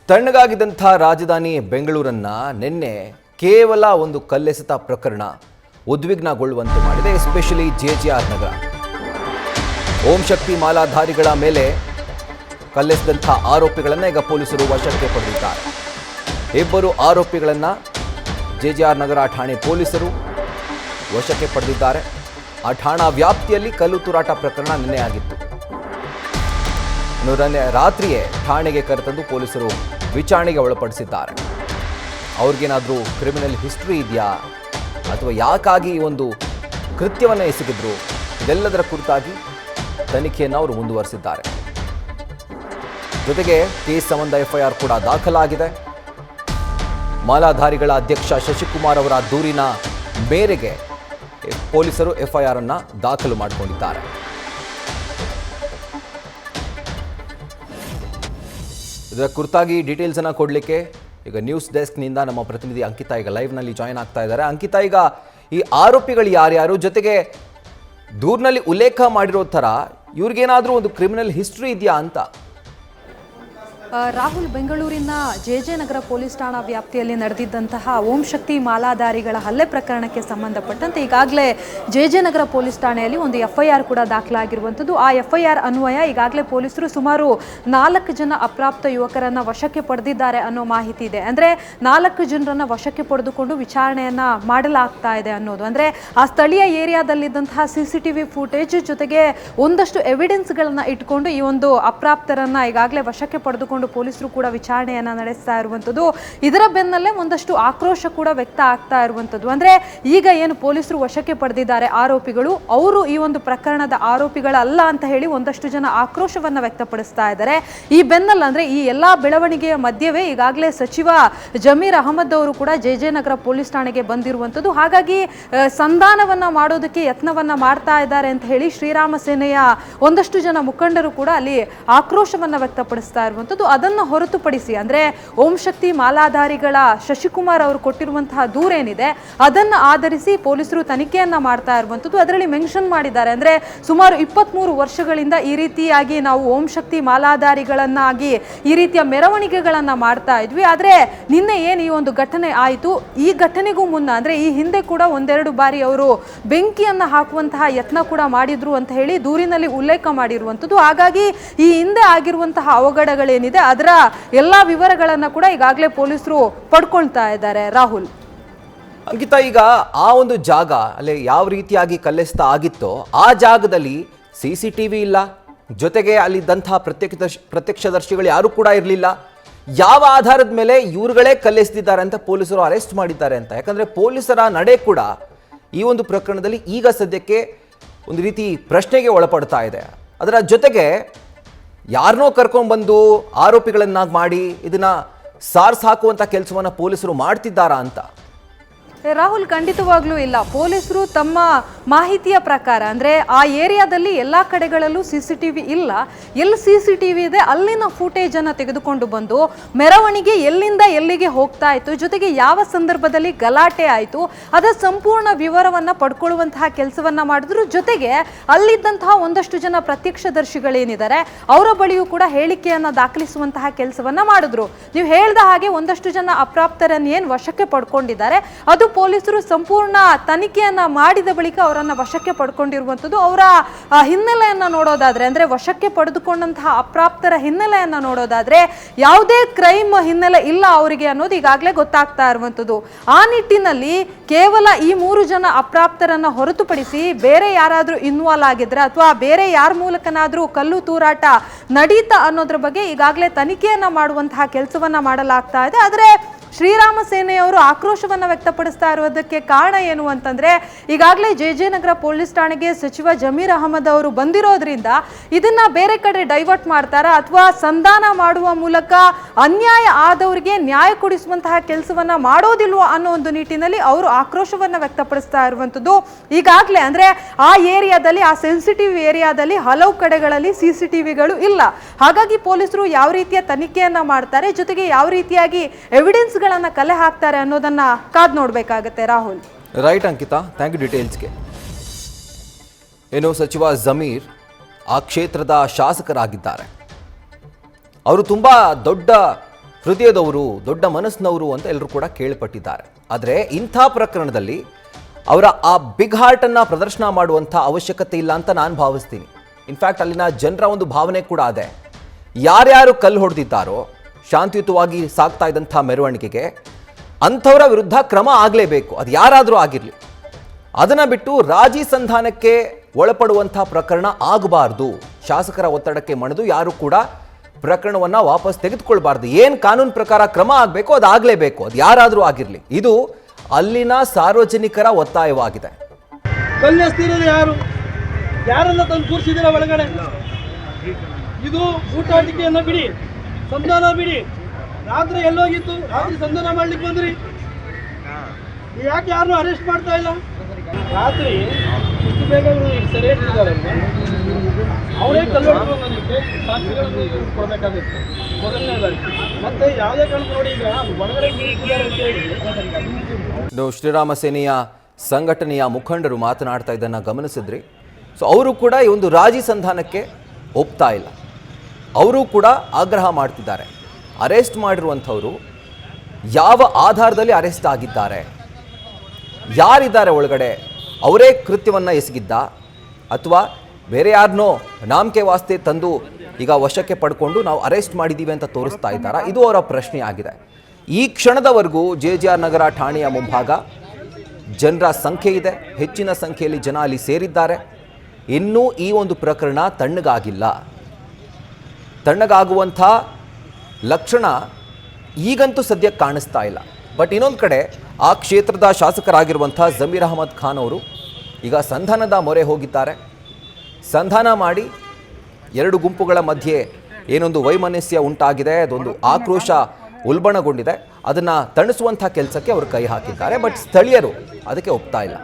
ತಣ್ಣಗಾಗಿದ್ದಂಥ ರಾಜಧಾನಿ ಬೆಂಗಳೂರನ್ನ ನಿನ್ನೆ ಕೇವಲ ಒಂದು ಕಲ್ಲೆಸೆತ ಪ್ರಕರಣ ಉದ್ವಿಗ್ನಗೊಳ್ಳುವಂತೆ ಮಾಡಿದೆ. ಎಸ್ಪೆಷಲಿ ಜೆಜಿಆರ್ ನಗರ. ಓಂ ಶಕ್ತಿ ಮಾಲಾಧಾರಿಗಳ ಮೇಲೆ ಕಲ್ಲೆಸೆದಂಥ ಆರೋಪಿಗಳನ್ನು ಈಗ ಪೊಲೀಸರು ವಶಕ್ಕೆ ಪಡೆದಿದ್ದಾರೆ. ಇಬ್ಬರು ಆರೋಪಿಗಳನ್ನು ಜೆಜಿಆರ್ ನಗರ ಠಾಣೆ ಪೊಲೀಸರು ವಶಕ್ಕೆ ಪಡೆದಿದ್ದಾರೆ. ಆ ಠಾಣಾ ವ್ಯಾಪ್ತಿಯಲ್ಲಿ ಕಲ್ಲು ತೂರಾಟ ಪ್ರಕರಣ ನಿನ್ನೆ ಆಗಿತ್ತು. ರಾತ್ರಿಯೇ ಠಾಣೆಗೆ ಕರೆತಂದು ಪೊಲೀಸರು ವಿಚಾರಣೆಗೆ ಒಳಪಡಿಸಿದ್ದಾರೆ. ಅವ್ರಿಗೇನಾದರೂ ಕ್ರಿಮಿನಲ್ ಹಿಸ್ಟ್ರಿ ಇದೆಯಾ ಅಥವಾ ಯಾಕಾಗಿ ಈ ಒಂದು ಕೃತ್ಯವನ್ನು ಎಸಗಿದ್ರು, ಇದೆಲ್ಲದರ ಕುರಿತಾಗಿ ತನಿಖೆಯನ್ನು ಅವರು ಮುಂದುವರೆಸಿದ್ದಾರೆ. ಜೊತೆಗೆ ಕೇಸ್ ಸಂಬಂಧ FIR ಕೂಡ ದಾಖಲಾಗಿದೆ. ಮಾಲಾಧಾರಿಗಳ ಅಧ್ಯಕ್ಷ ಶಶಿಕುಮಾರ್ ಅವರ ದೂರಿನ ಮೇರೆಗೆ ಪೊಲೀಸರು FIR ಅನ್ನು ದಾಖಲು ಮಾಡಿಕೊಂಡಿದ್ದಾರೆ. ಇದರ ಕುರಿತಾಗಿ ಡೀಟೇಲ್ಸ್ ಅನ್ನು ಕೊಡಲಿಕ್ಕೆ ಈಗ ನ್ಯೂಸ್ ಡೆಸ್ಕ್ನಿಂದ ನಮ್ಮ ಪ್ರತಿನಿಧಿ ಅಂಕಿತಾ ಈಗ ಲೈವ್ನಲ್ಲಿ ಜಾಯ್ನ್ ಆಗ್ತಾ ಇದ್ದಾರೆ. ಅಂಕಿತಾ, ಈಗ ಈ ಆರೋಪಿಗಳು ಯಾರ್ಯಾರು, ಜೊತೆಗೆ ದೂರಿನಲ್ಲಿ ಉಲ್ಲೇಖ ಮಾಡಿರೋ ಥರ ಇವ್ರಿಗೇನಾದರೂ ಒಂದು ಕ್ರಿಮಿನಲ್ ಹಿಸ್ಟ್ರಿ ಇದೆಯಾ ಅಂತ? ರಾಹುಲ್, ಬೆಂಗಳೂರಿನ ಜೆ ನಗರ ಪೊಲೀಸ್ ಠಾಣಾ ವ್ಯಾಪ್ತಿಯಲ್ಲಿ ನಡೆದಿದ್ದಂತಹ ಓಂ ಶಕ್ತಿ ಮಾಲಾಧಾರಿಗಳ ಹಲ್ಲೆ ಪ್ರಕರಣಕ್ಕೆ ಸಂಬಂಧಪಟ್ಟಂತೆ ಈಗಾಗಲೇ ಜೆ ನಗರ ಪೊಲೀಸ್ ಠಾಣೆಯಲ್ಲಿ ಒಂದು FIR ಕೂಡ ದಾಖಲಾಗಿರುವಂಥದ್ದು. ಆ FIR ಅನ್ವಯ ಈಗಾಗಲೇ ಪೊಲೀಸರು ಸುಮಾರು 4 ಜನ ಅಪ್ರಾಪ್ತ ಯುವಕರನ್ನು ವಶಕ್ಕೆ ಪಡೆದಿದ್ದಾರೆ ಅನ್ನೋ ಮಾಹಿತಿ ಇದೆ. ಅಂದರೆ 4 ಜನರನ್ನು ವಶಕ್ಕೆ ಪಡೆದುಕೊಂಡು ವಿಚಾರಣೆಯನ್ನು ಮಾಡಲಾಗ್ತಾ ಇದೆ ಅನ್ನೋದು. ಅಂದರೆ ಆ ಸ್ಥಳೀಯ ಏರಿಯಾದಲ್ಲಿದ್ದಂತಹ CCTV ಫುಟೇಜ್ ಜೊತೆಗೆ ಒಂದಷ್ಟು ಎವಿಡೆನ್ಸ್ಗಳನ್ನು ಇಟ್ಕೊಂಡು ಈ ಒಂದು ಅಪ್ರಾಪ್ತರನ್ನು ಈಗಾಗಲೇ ವಶಕ್ಕೆ ಪಡೆದುಕೊಂಡು ಪೊಲೀಸರು ಕೂಡ ವಿಚಾರಣೆಯನ್ನ ನಡೆಸ್ತಾ ಇರುವಂಥದ್ದು. ಇದರ ಬೆನ್ನಲ್ಲೇ ಒಂದಷ್ಟು ಆಕ್ರೋಶ ಕೂಡ ವ್ಯಕ್ತ ಆಗ್ತಾ ಇರುವಂಥದ್ದು. ಅಂದ್ರೆ ಈಗ ಏನು ಪೊಲೀಸರು ವಶಕ್ಕೆ ಪಡೆದಿದ್ದಾರೆ ಆರೋಪಿಗಳು, ಅವರು ಈ ಒಂದು ಪ್ರಕರಣದ ಆರೋಪಿಗಳಲ್ಲ ಅಂತ ಹೇಳಿ ಒಂದಷ್ಟು ಜನ ಆಕ್ರೋಶವನ್ನ ವ್ಯಕ್ತಪಡಿಸ್ತಾ ಇದ್ದಾರೆ. ಈ ಬೆನ್ನಲ್ಲ ಅಂದ್ರೆ ಈ ಎಲ್ಲಾ ಬೆಳವಣಿಗೆಯ ಮಧ್ಯವೇ ಈಗಾಗಲೇ ಸಚಿವ ಜಮೀರ್ ಅಹಮದ್ ಅವರು ಕೂಡ ಜೆ ನಗರ ಪೊಲೀಸ್ ಠಾಣೆಗೆ ಬಂದಿರುವಂಥದ್ದು. ಹಾಗಾಗಿ ಸಂಧಾನವನ್ನ ಮಾಡೋದಕ್ಕೆ ಯತ್ನವನ್ನ ಮಾಡ್ತಾ ಇದ್ದಾರೆ ಅಂತ ಹೇಳಿ ಶ್ರೀರಾಮ ಸೇನೆಯ ಒಂದಷ್ಟು ಜನ ಮುಖಂಡರು ಕೂಡ ಅಲ್ಲಿ ಆಕ್ರೋಶವನ್ನ ವ್ಯಕ್ತಪಡಿಸ್ತಾ ಇರುವಂಥದ್ದು. ಅದನ್ನು ಹೊರತುಪಡಿಸಿ ಅಂದ್ರೆ ಓಂ ಶಕ್ತಿ ಮಾಲಾಧಾರಿಗಳ ಶಶಿಕುಮಾರ್ ಅವರು ಕೊಟ್ಟಿರುವಂತಹ ದೂರೇನಿದೆ ಅದನ್ನು ಆಧರಿಸಿ ಪೊಲೀಸರು ತನಿಖೆಯನ್ನ ಮಾಡ್ತಾ ಇರುವಂಥದ್ದು. ಅದರಲ್ಲಿ ಮೆನ್ಷನ್ ಮಾಡಿದ್ದಾರೆ, ಅಂದ್ರೆ ಸುಮಾರು 23 ವರ್ಷಗಳಿಂದ ಈ ರೀತಿಯಾಗಿ ನಾವು ಓಂ ಶಕ್ತಿ ಮಾಲಾಧಾರಿಗಳನ್ನಾಗಿ ಈ ರೀತಿಯ ಮೆರವಣಿಗೆಗಳನ್ನ ಮಾಡ್ತಾ ಇದ್ವಿ. ಆದ್ರೆ ನಿನ್ನೆ ಏನು ಈ ಒಂದು ಘಟನೆ ಆಯಿತು, ಈ ಘಟನೆಗೂ ಮುನ್ನ ಅಂದ್ರೆ ಈ ಹಿಂದೆ ಕೂಡ ಒಂದೆರಡು ಬಾರಿ ಅವರು ಬೆಂಕಿಯನ್ನ ಹಾಕುವಂತಹ ಯತ್ನ ಕೂಡ ಮಾಡಿದ್ರು ಅಂತ ಹೇಳಿ ದೂರಿನಲ್ಲಿ ಉಲ್ಲೇಖ ಮಾಡಿರುವಂಥದ್ದು. ಹಾಗಾಗಿ ಈ ಹಿಂದೆ ಆಗಿರುವಂತಹ ಅವಘಡಗಳೇನಿದೆ ಅದರ ಎಲ್ಲಾ ವಿವರಗಳನ್ನ ಕೂಡ ಈಗಾಗಲೇ ಪೊಲೀಸರು ಪಡ್ಕೊಳ್ತಾ ಇದ್ದಾರೆ. ರಾಹುಲ್, ಅಂಕಿತಾ, ಈಗ ಆ ಒಂದು ಜಾಗ ಅಲ್ಲಿ ಯಾವ ರೀತಿಯಾಗಿ ಕಲ್ಲೆಸ್ತಾ ಆಗಿತ್ತೋ ಆ ಜಾಗದಲ್ಲಿ CCTV ಇಲ್ಲ, ಜೊತೆಗೆ ಅಲ್ಲಿದ್ದಂತಹ ಪ್ರತ್ಯಕ್ಷದರ್ಶಿಗಳು ಯಾರು ಕೂಡ ಇರಲಿಲ್ಲ. ಯಾವ ಆಧಾರದ ಮೇಲೆ ಇವ್ರುಗಳೇ ಕಲ್ಲೆಸ್ತಿದ್ದಾರೆ ಅಂತ ಪೊಲೀಸರು ಅರೆಸ್ಟ್ ಮಾಡಿದ್ದಾರೆ ಅಂತ? ಯಾಕಂದ್ರೆ ಪೊಲೀಸರ ನಡೆ ಕೂಡ ಈ ಒಂದು ಪ್ರಕರಣದಲ್ಲಿ ಈಗ ಸದ್ಯಕ್ಕೆ ಒಂದು ರೀತಿ ಪ್ರಶ್ನೆಗೆ ಒಳಪಡ್ತಾ ಇದೆ. ಅದರ ಜೊತೆಗೆ ಯಾರನ್ನೋ ಕರ್ಕೊಂಡ್ಬಂದು ಆರೋಪಿಗಳನ್ನಾಗಿ ಮಾಡಿ ಇದನ್ನ ಸಾರಿಸಾಕುವಂಥ ಕೆಲಸವನ್ನ ಪೊಲೀಸರು ಮಾಡ್ತಿದ್ದಾರಾ ಅಂತ? ರಾಹುಲ್, ಖಂಡಿತವಾಗ್ಲೂ ಇಲ್ಲ. ಪೊಲೀಸರು ತಮ್ಮ ಮಾಹಿತಿಯ ಪ್ರಕಾರ ಅಂದ್ರೆ ಆ ಏರಿಯಾದಲ್ಲಿ ಎಲ್ಲಾ ಕಡೆಗಳಲ್ಲೂ CCTV ಇಲ್ಲ, ಎಲ್ಲಿ CCTV ಇದೆ ಅಲ್ಲಿನ ಫುಟೇಜ್ ಅನ್ನ ತೆಗೆದುಕೊಂಡು ಬಂದು ಮೆರವಣಿಗೆ ಎಲ್ಲಿಂದ ಎಲ್ಲಿಗೆ ಹೋಗ್ತಾ ಇತ್ತು, ಜೊತೆಗೆ ಯಾವ ಸಂದರ್ಭದಲ್ಲಿ ಗಲಾಟೆ ಆಯಿತು ಅದರ ಸಂಪೂರ್ಣ ವಿವರವನ್ನ ಪಡ್ಕೊಳ್ಳುವಂತಹ ಕೆಲಸವನ್ನ ಮಾಡಿದ್ರು. ಜೊತೆಗೆ ಅಲ್ಲಿದ್ದಂತಹ ಒಂದಷ್ಟು ಜನ ಪ್ರತ್ಯಕ್ಷದರ್ಶಿಗಳೇನಿದ್ದಾರೆ ಅವರ ಬಳಿಯೂ ಕೂಡ ಹೇಳಿಕೆಯನ್ನ ದಾಖಲಿಸುವಂತಹ ಕೆಲಸವನ್ನ ಮಾಡಿದ್ರು. ನೀವು ಹೇಳ್ದ ಹಾಗೆ ಒಂದಷ್ಟು ಜನ ಅಪ್ರಾಪ್ತರನ್ನು ಏನು ವಶಕ್ಕೆ ಪಡ್ಕೊಂಡಿದ್ದಾರೆ ಅದು ಪೊಲೀಸರು ಸಂಪೂರ್ಣ ತನಿಖೆಯನ್ನ ಮಾಡಿದ ಬಳಿಕ ಅವರನ್ನ ವಶಕ್ಕೆ ಪಡ್ಕೊಂಡಿರುವಂಥದ್ದು. ಅವರ ಹಿನ್ನೆಲೆಯನ್ನ ನೋಡೋದಾದ್ರೆ ಅಂದ್ರೆ ವಶಕ್ಕೆ ಪಡೆದುಕೊಂಡಂತಹ ಅಪ್ರಾಪ್ತರ ಹಿನ್ನೆಲೆಯನ್ನ ನೋಡೋದಾದ್ರೆ ಯಾವುದೇ ಕ್ರೈಮ್ ಹಿನ್ನೆಲೆ ಇಲ್ಲ ಅವರಿಗೆ ಅನ್ನೋದು ಈಗಾಗಲೇ ಗೊತ್ತಾಗ್ತಾ ಇರುವಂಥದ್ದು. ಆ ನಿಟ್ಟಿನಲ್ಲಿ ಕೇವಲ ಈ 3 ಜನ ಅಪ್ರಾಪ್ತರನ್ನ ಹೊರತುಪಡಿಸಿ ಬೇರೆ ಯಾರಾದ್ರೂ ಇನ್ವಾಲ್ವ್ ಆಗಿದ್ರೆ ಅಥವಾ ಬೇರೆ ಯಾರ ಮೂಲಕನಾದ್ರೂ ಕಲ್ಲು ತೂರಾಟ ನಡೀತಾ ಅನ್ನೋದ್ರ ಬಗ್ಗೆ ಈಗಾಗಲೇ ತನಿಖೆಯನ್ನ ಮಾಡುವಂತಹ ಕೆಲಸವನ್ನ ಮಾಡಲಾಗ್ತಾ ಇದೆ. ಆದ್ರೆ ಶ್ರೀರಾಮ ಸೇನೆಯವರು ಆಕ್ರೋಶವನ್ನ ವ್ಯಕ್ತಪಡಿಸ್ತಾ ಇರೋದಕ್ಕೆ ಕಾರಣ ಏನು ಅಂತಂದ್ರೆ ಈಗಾಗಲೇ ಜೆ ನಗರ ಪೊಲೀಸ್ ಠಾಣೆಗೆ ಸಚಿವ ಜಮೀರ್ ಅಹಮದ್ ಅವರು ಬಂದಿರೋದ್ರಿಂದ ಇದನ್ನ ಬೇರೆ ಕಡೆ ಡೈವರ್ಟ್ ಮಾಡ್ತಾರಾ ಅಥವಾ ಸಂಧಾನ ಮಾಡುವ ಮೂಲಕ ಅನ್ಯಾಯ ಆದವರಿಗೆ ನ್ಯಾಯ ಕೊಡಿಸುವಂತಹ ಕೆಲಸವನ್ನ ಮಾಡೋದಿಲ್ವಾ ಅನ್ನೋ ಒಂದು ನಿಟ್ಟಿನಲ್ಲಿ ಅವರು ಆಕ್ರೋಶವನ್ನ ವ್ಯಕ್ತಪಡಿಸ್ತಾ ಇರುವಂಥದ್ದು. ಈಗಾಗಲೇ ಅಂದ್ರೆ ಆ ಏರಿಯಾದಲ್ಲಿ, ಆ ಸೆನ್ಸಿಟಿವ್ ಏರಿಯಾದಲ್ಲಿ ಹಲವು ಕಡೆಗಳಲ್ಲಿ CCTVಗಳು ಇಲ್ಲ. ಹಾಗಾಗಿ ಪೊಲೀಸರು ಯಾವ ರೀತಿಯ ತನಿಖೆಯನ್ನ ಮಾಡ್ತಾರೆ, ಜೊತೆಗೆ ಯಾವ ರೀತಿಯಾಗಿ ಎವಿಡೆನ್ಸ್ ಕಲೆ ಹಾಕ್ತಾರೆ ಅನ್ನೋದನ್ನ ಕಾದ್ ನೋಡ್ಬೇಕಾಗತ್ತೆ. Rahul, right Ankita, thank you ಡೀಟೇಲ್ಸ್ಗೆ. ಏನು ಸಚಿವ ಜಮೀರ್ ಆ ಕ್ಷೇತ್ರದ ಶಾಸಕರಾಗಿದ್ದಾರೆ. ಅವರು ತುಂಬಾ ದೊಡ್ಡ ಹೃದಯದವರು, ದೊಡ್ಡ ಮನಸ್ಸಿನವರು ಅಂತ ಎಲ್ಲರೂ ಕೂಡ ಕೇಳ್ಪಟ್ಟಿದ್ದಾರೆ. ಆದರೆ ಇಂಥ ಪ್ರಕರಣದಲ್ಲಿ ಅವರ ಆ ಬಿಗ್ ಹಾರ್ಟನ್ನು ಪ್ರದರ್ಶನ ಮಾಡುವಂಥ ಅವಶ್ಯಕತೆ ಇಲ್ಲ ಅಂತ ನಾನು ಭಾವಿಸ್ತೀನಿ. ಇನ್ಫ್ಯಾಕ್ಟ್ ಅಲ್ಲಿನ ಜನರ ಒಂದು ಭಾವನೆ ಕೂಡ ಅದೇ. ಯಾರ್ಯಾರು ಕಲ್ಲು ಹೊಡೆದಿದ್ದಾರೋ ಶಾಂತಿಯುತವಾಗಿ ಸಾಗ್ತಾ ಇದ್ದಂಥ ಮೆರವಣಿಗೆಗೆ ಅಂಥವರ ವಿರುದ್ಧ ಕ್ರಮ ಆಗಲೇಬೇಕು, ಅದು ಯಾರಾದರೂ ಆಗಿರಲಿ. ಅದನ್ನು ಬಿಟ್ಟು ರಾಜಿ ಸಂಧಾನಕ್ಕೆ ಒಳಪಡುವಂಥ ಪ್ರಕರಣ ಆಗಬಾರ್ದು. ಶಾಸಕರ ಒತ್ತಡಕ್ಕೆ ಮಣಿದು ಯಾರು ಕೂಡ ಪ್ರಕರಣವನ್ನು ವಾಪಸ್ ತೆಗೆದುಕೊಳ್ಬಾರ್ದು. ಏನು ಕಾನೂನು ಪ್ರಕಾರ ಕ್ರಮ ಆಗಬೇಕು ಅದು ಆಗಲೇಬೇಕು, ಅದು ಯಾರಾದರೂ ಆಗಿರಲಿ. ಇದು ಅಲ್ಲಿನ ಸಾರ್ವಜನಿಕರ ಒತ್ತಾಯವಾಗಿದೆ. ಕಲ್ಲೆಸ್ತಿರೋದು ಯಾರು? ಯಾರನ್ನ ತಂದು ಕೂರಿಸಿದಿರ ಒಳಗಡೆ? ಇದು ಊಟಾಟಿಕೆಯನ್ನ ಬಿಡಿ, ಸಂಧಾನ ಬಿಡಿ. ರಾತ್ರಿ ಎಲ್ಲೋಗಿತ್ತು? ರಾತ್ರಿ ಸಂಧಾನ ಮಾಡ್ಲಿಕ್ಕೆ ಬಂದ್ರಿ. ಯಾಕೆ ಯಾರನ್ನೂ ಅರೆಸ್ಟ್ ಮಾಡ್ತಾ ಇಲ್ಲ? ರಾತ್ರಿ ಇಷ್ಟು ಬೇಗ ಸೆರೆ ಹಿಡಿದಿದ್ದಾರಲ್ಲ, ಅವರೇ ಕಲ್ಲೊಡ್ರು ಅನ್ನೋದಕ್ಕೆ ಸಾಕ್ಷಿಗಳನ್ನು ಕೊಡಬೇಕಾಗಿತ್ತು ಮೊದಲನೇದಾಗಿ. ಮತ್ತೆ ಯಾವುದೇ ಕಾರಣಕ್ಕೂ ನೋಡಿ, ಈಗ ಒಳಗಡೆ ಇಟ್ಟಿದ್ದಾರೆ ಅಂತ ಹೇಳಿ ಇನ್ನು ಶ್ರೀರಾಮ ಸೇನೆಯ ಸಂಘಟನೆಯ ಮುಖಂಡರು ಮಾತನಾಡ್ತಾ ಇದ್ದನ್ನು ಗಮನಿಸಿದ್ರಿ. ಸೊ ಅವರು ಕೂಡ ಈ ಒಂದು ರಾಜಿ ಸಂಧಾನಕ್ಕೆ ಒಪ್ತಾ ಇಲ್ಲ. ಅವರು ಕೂಡ ಆಗ್ರಹ ಮಾಡ್ತಿದ್ದಾರೆ. ಅರೆಸ್ಟ್ ಮಾಡಿರುವಂಥವರು ಯಾವ ಆಧಾರದಲ್ಲಿ ಅರೆಸ್ಟ್ ಆಗಿದ್ದಾರೆ, ಯಾರಿದ್ದಾರೆ ಒಳಗಡೆ, ಅವರೇ ಕೃತ್ಯವನ್ನು ಎಸಗಿದ್ದ ಅಥವಾ ಬೇರೆ ಯಾರನ್ನೋ ನಾಮಕೆ ವಾಸ್ತೆ ತಂದು ಈಗ ವಶಕ್ಕೆ ಪಡ್ಕೊಂಡು ನಾವು ಅರೆಸ್ಟ್ ಮಾಡಿದ್ದೀವಿ ಅಂತ ತೋರಿಸ್ತಾ ಇದ್ದಾರಾ? ಇದು ಅವರ ಪ್ರಶ್ನೆ ಆಗಿದೆ. ಈ ಕ್ಷಣದವರೆಗೂ JJR ನಗರ ಠಾಣೆಯ ಮುಂಭಾಗ ಜನರ ಸಂಖ್ಯೆ ಇದೆ, ಹೆಚ್ಚಿನ ಸಂಖ್ಯೆಯಲ್ಲಿ ಜನ ಅಲ್ಲಿ ಸೇರಿದ್ದಾರೆ. ಇನ್ನೂ ಈ ಒಂದು ಪ್ರಕರಣ ತಣ್ಣಗಾಗಿಲ್ಲ. ತಣ್ಣಗಾಗುವಂಥ ಲಕ್ಷಣ ಈಗಂತೂ ಸದ್ಯಕ್ಕೆ ಕಾಣಿಸ್ತಾ ಇಲ್ಲ. ಬಟ್ ಇನ್ನೊಂದು ಕಡೆ ಆ ಕ್ಷೇತ್ರದ ಶಾಸಕರಾಗಿರುವಂಥ ಜಮೀರ್ ಅಹಮದ್ ಖಾನ್ ಅವರು ಈಗ ಸಂಧಾನದ ಮೊರೆ ಹೋಗಿದ್ದಾರೆ. ಸಂಧಾನ ಮಾಡಿ ಎರಡು ಗುಂಪುಗಳ ಮಧ್ಯೆ ಏನೊಂದು ವೈಮನಸ್ಯ ಉಂಟಾಗಿದೆ, ಅದೊಂದು ಆಕ್ರೋಶ ಉಲ್ಬಣಗೊಂಡಿದೆ, ಅದನ್ನು ತಣಿಸುವಂಥ ಕೆಲಸಕ್ಕೆ ಅವರು ಕೈ ಹಾಕಿದ್ದಾರೆ. ಬಟ್ ಸ್ಥಳೀಯರು ಅದಕ್ಕೆ ಒಪ್ತಾ ಇಲ್ಲ.